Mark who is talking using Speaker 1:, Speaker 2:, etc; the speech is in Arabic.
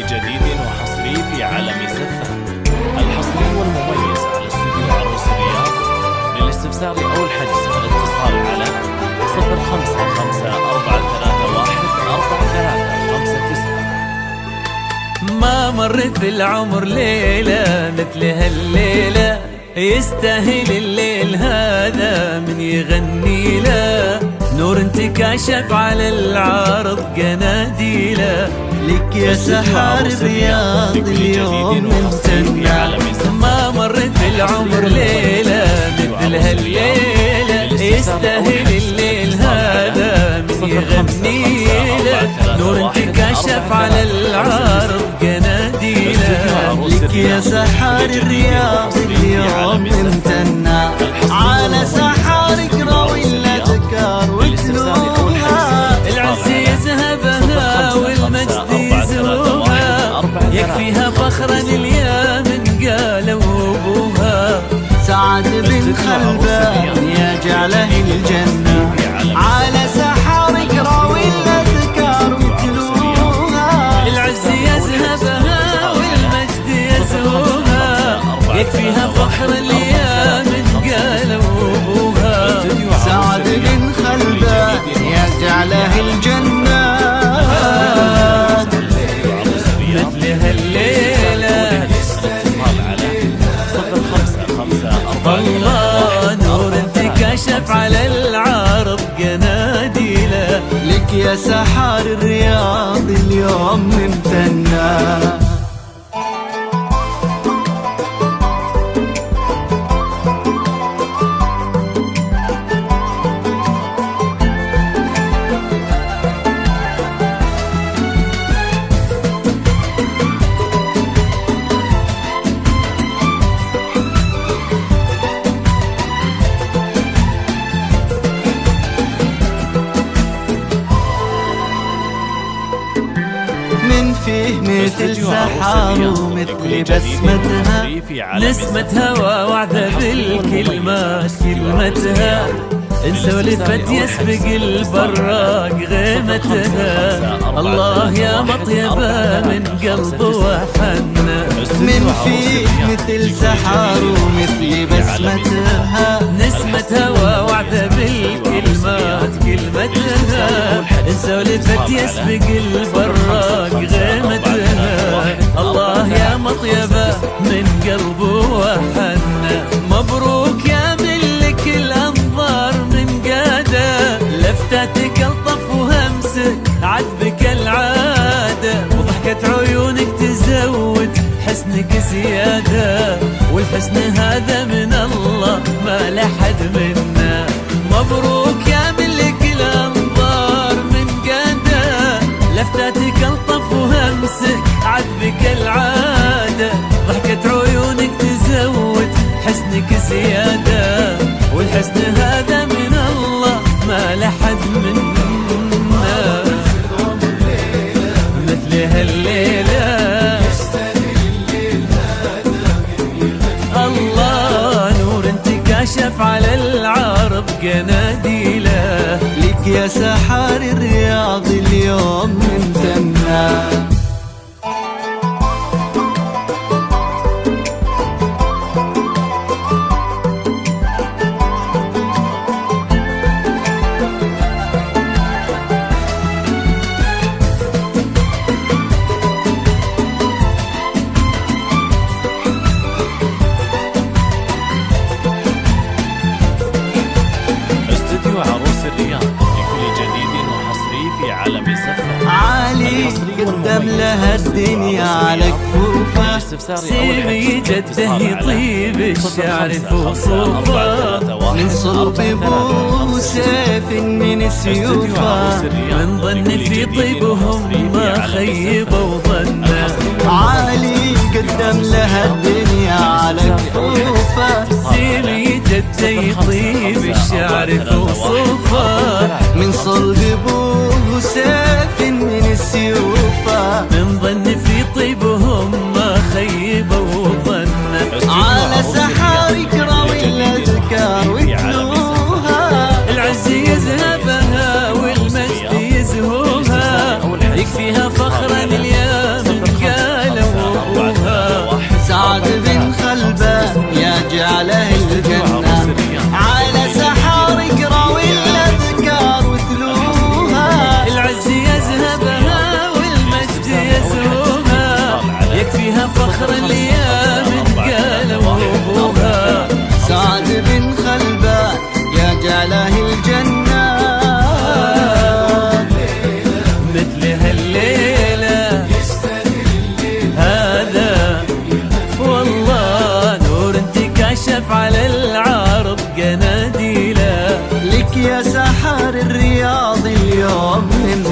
Speaker 1: جديد وحصري في عالم زفة. الحصري والمميز على استوديو عروس الرياض. للاستفسار أو الحجز الاتصال على 0553144359.
Speaker 2: ما مرت بالعمر ليلة مثل هالليلة، يستاهل الليل هذا من يغني له. نور انتكاشف على العرض قناديله،
Speaker 3: لك يا سحار الرياض اليوم ممتنع.
Speaker 2: ما مرت بالعمر ليلة مثل هالليلة، يستاهل الليل هذا من يغني له. نور انتكاشف على العرض قناديله،
Speaker 3: لك يا سحار الرياض اليوم ممتنع. على سحارك راوي الأذكار وتلوها،
Speaker 2: العز يذهبها والمجد يزهوها. يكفيها فخرا اليا من قالوا ابوها.
Speaker 3: سعد بن خلبان يا جعله الجنة. على سحارك راوي الأذكار وتلوها،
Speaker 2: العز يذهبها والمجد يزهوها. يكفيها فخرا اليا من قالوا ابوها.
Speaker 3: سعد بن خلبان يا جعله الجنة.
Speaker 2: مثل هالليلة الله نور انتكاشف على العرض قناديله.
Speaker 3: لك يا سحار الرياض اليوم ممتنع. من فيه مثل سحار ومثل بسمتها،
Speaker 2: نسمة هوى وعدة بالكلمات كلمتها. إن سولفت يسبق البراق غيمتها. الله يا مطيبة من قلب وحنة.
Speaker 3: من فيه مثل سحار ومثل بسمتها،
Speaker 2: نسمة هوى وعدة بالكلمات كلمتها. إن سولفت يسبق البراق غيمتها. الله يا مطيبة من قلب وحنة. مبروك يا ملك الأنظار من قادة، لفتاتك الطف وهمسك عذبك العادة. وضحكة عيونك تزود حسنك زيادة، والحسن هذا من الله ما لحد منا. مبروك يا ملك الأنظار من قادة، لفتاتك الطف وهمسك عذبك العادة. ضحكة عيونك تزود حسنك زيادة، والحسن هذا من الله ما لحد منا. مثل هالليلة الله نور انتكاشف على العرض قناديله.
Speaker 3: لك يا سحار الرياض اليوم ممتنع.
Speaker 1: استوديو عروس الرياض لكل جديد وحصري في عالم زفة.
Speaker 3: علي قدم لها الدنيا على كفوفه،
Speaker 2: سيبي جده يطيب الشعر فوصوفه.
Speaker 3: من صلب ابو سيف من سيوفه،
Speaker 2: من ظن في طيبهم ما خيبوا ظنه.
Speaker 3: علي قدم لها الدنيا على كفوفه،
Speaker 2: سيبي جده يطيب الشعر فوصوفه.
Speaker 3: من صلب ابو سيف من سيوفه،
Speaker 2: من ظن في طيبهم ما خيبوا ظنه.
Speaker 3: على سحارك راوي الأذكار وتلوها،
Speaker 2: العز يذهبها والمجد يزهوها. يكفيها فخرا اليا من قال
Speaker 3: جعله الجنة. على سحار قراوي الأذكار وتلوها،
Speaker 2: العز يذهبها والمجد يسوها، يكفيها فخر الأيام قالوا أبوها.
Speaker 3: سعد بن خلبان يا جعله الجنة،
Speaker 2: مثل هالليلة هذا والله نور انتكشف على العرض قناديله.
Speaker 3: لك يا سحر الرياض اليوم من